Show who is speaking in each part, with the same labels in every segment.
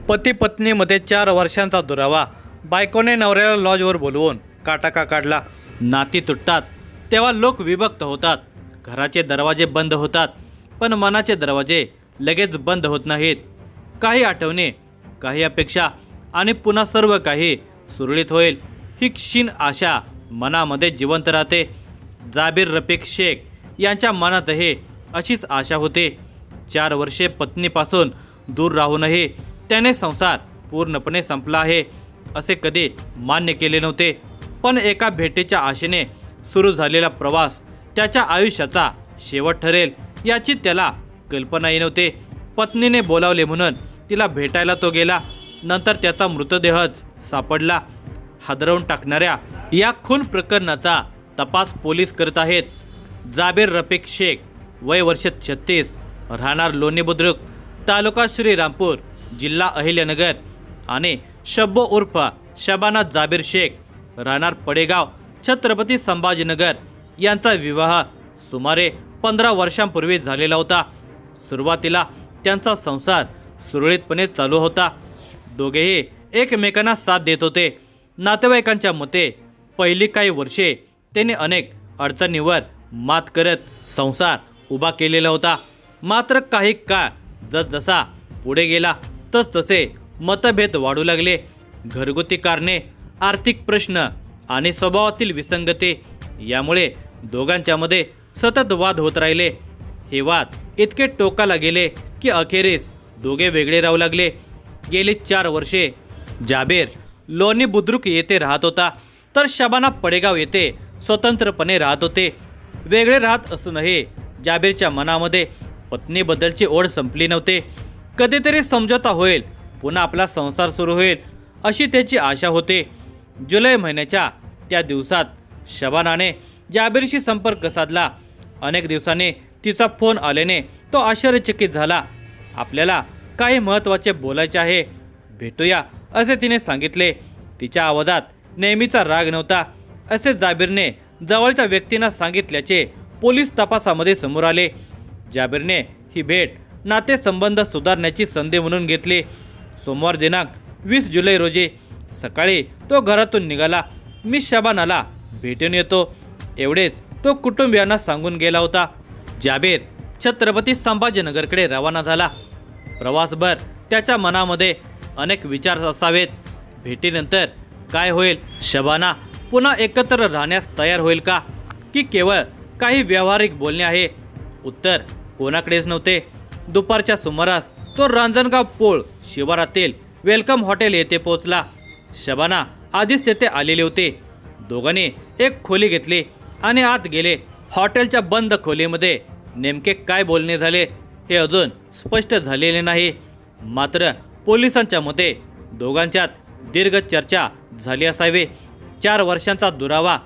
Speaker 1: पती पत्नीमध्ये 4 वर्षांचा दुरावा, बायकोने नवऱ्याला लॉजवर बोलवून काटाका काढला। नाती तुटतात तेव्हा लोक विभक्त होतात, घराचे दरवाजे बंद होतात, पण मनाचे दरवाजे लगेच बंद होत नाहीत। काही आठवणे, काही अपेक्षा आणि पुन्हा सर्व काही सुरळीत होईल ही क्षीण आशा मनामध्ये जिवंत राहते। जाबीर रफिक शेख यांच्या मनातही अशीच आशा होती। 4 वर्षे पत्नीपासून दूर राहूनही त्याने संसार पूर्णपणे संपला आहे असे कधी मान्य केले नव्हते। पण एका भेटीच्या आशेने सुरू झालेला प्रवास त्याच्या आयुष्याचा शेवट ठरेल याची त्याला कल्पनाही नव्हती। पत्नीने बोलावले म्हणून तिला भेटायला तो गेला, नंतर त्याचा मृतदेहच सापडला। हादरवून टाकणाऱ्या या खून प्रकरणाचा तपास पोलीस करत आहेत। जाबीर रफिक शेख, वय वर्ष 36, राहणार लोणी बुद्रुक, तालुका श्रीरामपूर, जिल्हा अहिल्यानगर, आणि शब्बो उर्फ शबाना जाबीर शेख, राहणार पडेगाव, छत्रपती संभाजीनगर यांचा विवाह सुमारे 15 वर्षांपूर्वी झालेला होता। सुरुवातीला त्यांचा संसार सुरळीतपणे चालू होता। दोघेही एकमेकांना साथ देत होते। नातेवाईकांच्या मते पहिली काही वर्षे त्याने अनेक अडचणींवर मात करत संसार उभा केलेला होता। मात्र काही काळ जसजसा पुढे गेला तसतसे मतभेद वाढू लागले। घरगुती कारणे, आर्थिक प्रश्न आणि स्वभावातील विसंगती यामुळे दोघांच्यामध्ये सतत वाद होत राहिले। हे वाद इतके टोकाला गेले की अखेरीस दोघे वेगळे राहू लागले। गेली 4 वर्षे जाबीर लोणी बुद्रुक येथे राहत होता, तर शबाना पडेगाव येथे स्वतंत्रपणे राहत होते। वेगळे राहत असूनही जाबीरच्या मनामध्ये पत्नीबद्दलची ओढ संपली नव्हती। कधीतरी समझोता होईल, पुन्हा आपला संसार सुरू होईल अशी त्याची आशा होती। जुलै महिन्याच्या त्या दिवसात शबानाने जाबीरशी संपर्क साधला। अनेक दिवसांनी तिचा फोन आल्याने तो आश्चर्यचकित झाला। आपल्याला काही महत्त्वाचे बोलायचे आहे, भेटूया असे तिने सांगितले। तिच्या आवाजात नेहमीचा राग नव्हता असे जाबीरने जवळच्या व्यक्तींना सांगितल्याचे पोलीस तपासामध्ये समोर आले। जाबीरने ही भेट नातेसंबंध सुधारण्याची संधी म्हणून घेतली। सोमवार दिनांक 20 जुलै रोजी सकाळी तो घरातून निघाला। मी शबानाला भेटून येतो एवढेच तो कुटुंबियांना सांगून गेला होता। जाबीर छत्रपती संभाजीनगरकडे रवाना झाला। प्रवासभर त्याच्या मनामध्ये अनेक विचार असावेत। भेटीनंतर काय होईल? शबाना पुन्हा एकत्र राहण्यास तयार होईल का, की केवळ काही व्यावहारिक बोलणे आहे? उत्तर कोणाकडेच नव्हते। दुपारच्या सुमारास तो रांजणगाव पोळ शिवारातील वेलकम हॉटेल येथे पोहोचला। शबाना आधीच तेथे आलेले होते। दोघांनी एक खोली घेतली आणि आत गेले। हॉटेलच्या बंद खोलीमध्ये नेमके काय बोलणे झाले हे अजून स्पष्ट झालेले नाही। मात्र पोलिसांच्या मते दोघांच्यात दीर्घ चर्चा झाली असावी। 4 वर्षांचा दुरावा,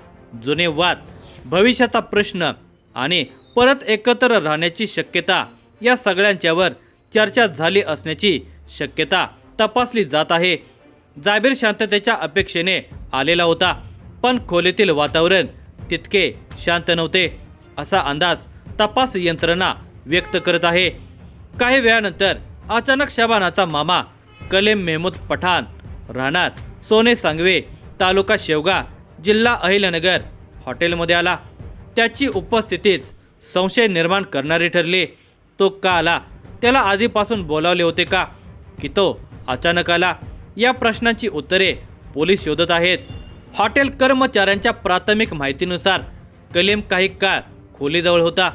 Speaker 1: जुने वाद, भविष्याचा प्रश्न आणि परत एकत्र राहण्याची शक्यता या सगळ्यांच्यावर चर्चा झाली असण्याची शक्यता तपासली जात आहे। जाबीर शांततेच्या अपेक्षेने आलेला होता, पण खोलीतील वातावरण तितके शांत नव्हते असा अंदाज तपास यंत्रणा व्यक्त करत आहे। काही वेळानंतर अचानक शबानाचा मामा कलीम मेहमूद पठाण, राहणार सोने सांगवे, तालुका शेवगा, जिल्हा अहिल्यानगर हॉटेलमध्ये आला। त्याची उपस्थितीच संशय निर्माण करणारी ठरली। तो का आला? त्याला आधीपासून बोलावले होते का, की तो अचानक आला? या प्रश्नांची उत्तरे पोलीस शोधत आहेत। हॉटेल कर्मचाऱ्यांच्या प्राथमिक माहितीनुसार कलीम काही काळ खोलीजवळ होता।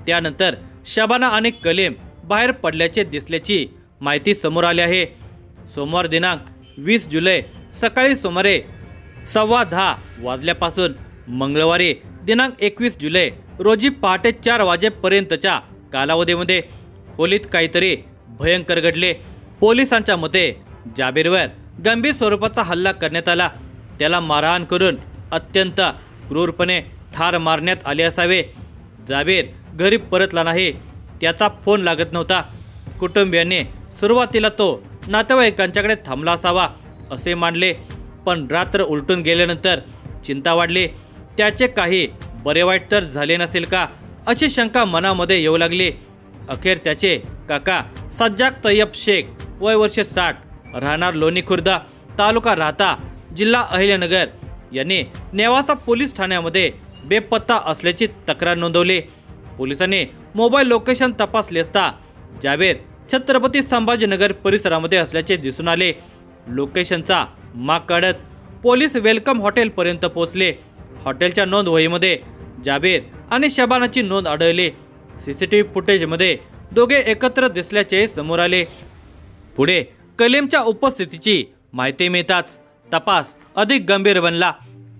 Speaker 1: त्यानंतर शबाना आणि कलीम बाहेर पडल्याचे दिसल्याची माहिती समोर आली आहे। सोमवार दिनांक 20 जुलै सकाळी सुमारे 10:15 वाजल्यापासून मंगळवारी दिनांक 21 जुलै रोजी पहाटे 4 वाजेपर्यंतच्या कालावधीमध्ये खोलीत काहीतरी भयंकर घडले। पोलिसांच्या मते जाबीरवर गंभीर स्वरूपाचा हल्ला करण्यात आला। त्याला मारहाण करून अत्यंत क्रूरपणे ठार मारण्यात आले असावे। जाबीर घरी परतला नाही, त्याचा फोन लागत नव्हता। कुटुंबियांनी सुरुवातीला तो नातेवाईकांच्याकडे थांबला असावा असे मानले, पण रात्र उलटून गेल्यानंतर चिंता वाढली। त्याचे काही बरे वाईट तर झाले नसेल का अशी शंका मनामध्ये येऊ लागली। अखेर त्याचे काका सज्जाद तय्यब शेख, वय वर्ष 60, राहणार लोणी खुर्द, तालुका राहता, जिल्हा अहिल्यानगर यांनी नेवासा पोलीस ठाण्यामध्ये बेपत्ता असल्याची तक्रार नोंदवली. पोलिसांनी मोबाईल लोकेशन तपासले असता जाबीर छत्रपती संभाजीनगर परिसरामध्ये असल्याचे दिसून आले. लोकेशनचा माग काढत पोलीस वेलकम हॉटेलपर्यंत पोहोचले. हॉटेलच्या नोंद वहीमध्ये जाबीर आणि शबानाची नोंद आढळली. सीसीटीव्ही फुटेजमध्ये दोघे एकत्र दिसल्याचे समोर आले. पुढे कलीमच्या उपस्थितीची माहिती मिळताच तपास अधिक गंभीर बनला.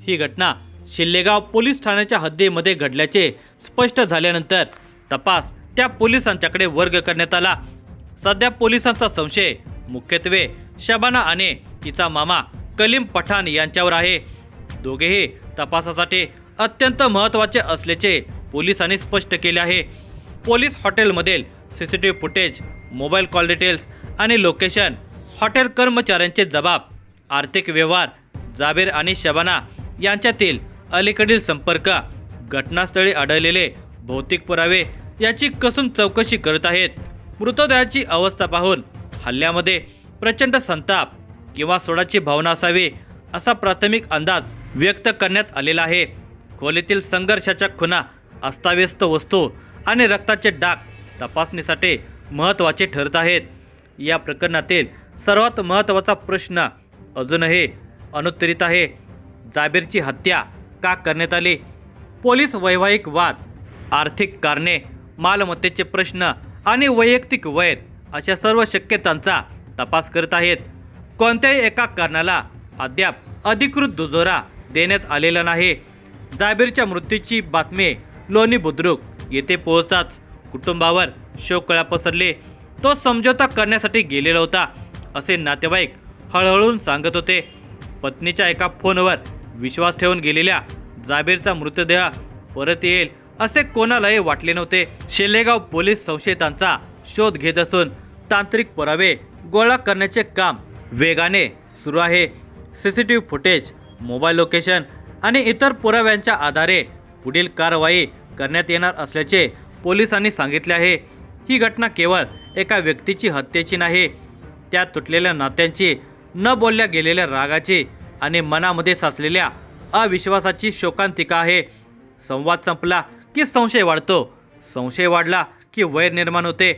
Speaker 1: ही घटना शिल्लेगाव पोलीस ठाण्याच्या हद्दीमध्ये घडल्याचे स्पष्ट झाल्यानंतर तपास त्या पोलिसांच्याकडे वर्ग करण्यात आला. सध्या पोलिसांचा संशय मुख्यत्वे शबाना आणि तिचा मामा कलीम पठाण यांच्यावर आहे. दोघेही तपासासाठी अत्यंत महत्त्वाचे असल्याचे पोलिसांनी स्पष्ट केले आहे. पोलीस हॉटेलमधील CCTV footage, mobile call details आणि लोकेशन, हॉटेल कर्मचाऱ्यांचे जबाब, आर्थिक व्यवहार, जाबीर आणि शबाना यांच्यातील अलीकडील संपर्क, घटनास्थळी आढळलेले भौतिक पुरावे याची कसून चौकशी करत आहेत. मृतदेहाची अवस्था पाहून हल्ल्यामध्ये प्रचंड संताप किंवा सोडाची भावना असावी असा प्राथमिक अंदाज व्यक्त करण्यात आलेला आहे. खोलीतील संघर्षाच्या खुणा, अस्ताव्यस्त वस्तू आणि रक्ताचे डाग तपासणीसाठी महत्त्वाचे ठरत आहेत. या प्रकरणातील सर्वात महत्त्वाचा प्रश्न अजूनही अनुत्तरित आहे. जाबीरची हत्या का करण्यात आली? पोलीस वैवाहिक वाद, आर्थिक कारणे, मालमत्तेचे प्रश्न आणि वैयक्तिक वैर अशा सर्व शक्यतांचा तपास करत आहेत. कोणत्याही एका कारणाला अद्याप अधिकृत दुजोरा देण्यात आलेला नाही. जाबीरच्या मृत्यूची बातमी लोणी बुद्रुक येथे पोहोचताच कुटुंबावर शोककळा पसरली. तो समझोता करण्यासाठी गेलेला होता असे नातेवाईक हळहळून सांगत होते. पत्नीच्या एका फोनवर विश्वास ठेवून गेलेल्या जाबीरचा मृतदेह परत येईल असे कोणालाही वाटले नव्हते. शिल्लेगाव पोलीस संशयितांचा शोध घेत असून तांत्रिक पुरावे गोळा करण्याचे काम वेगाने सुरू आहे. सीसीटीव्ही फुटेज, मोबाईल लोकेशन आणि इतर पुराव्यांच्या आधारे पुढील कारवाई करण्यात येणार असल्याचे पोलिसांनी सांगितले आहे. ही घटना केवळ एका व्यक्तीची हत्येची नाही, त्या तुटलेल्या नात्यांची, न बोलल्या गेलेल्या रागाची आणि मनामध्ये साचलेल्या अविश्वासाची शोकांतिका आहे. संवाद संपला की संशय वाढतो, संशय वाढला की वैर निर्माण होते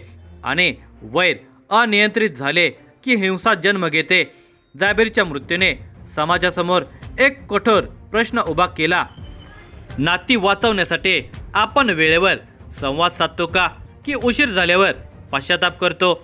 Speaker 1: आणि वैर अनियंत्रित झाले की हिंसा जन्म घेते. जाबीरच्या मृत्यूने समाजासमोर एक कठोर प्रश्न उभा केला. नाती वाचवण्यासाठी आपण वेळेवर संवाद साधतो का की उशीर झाल्यावर पश्चाताप करतो?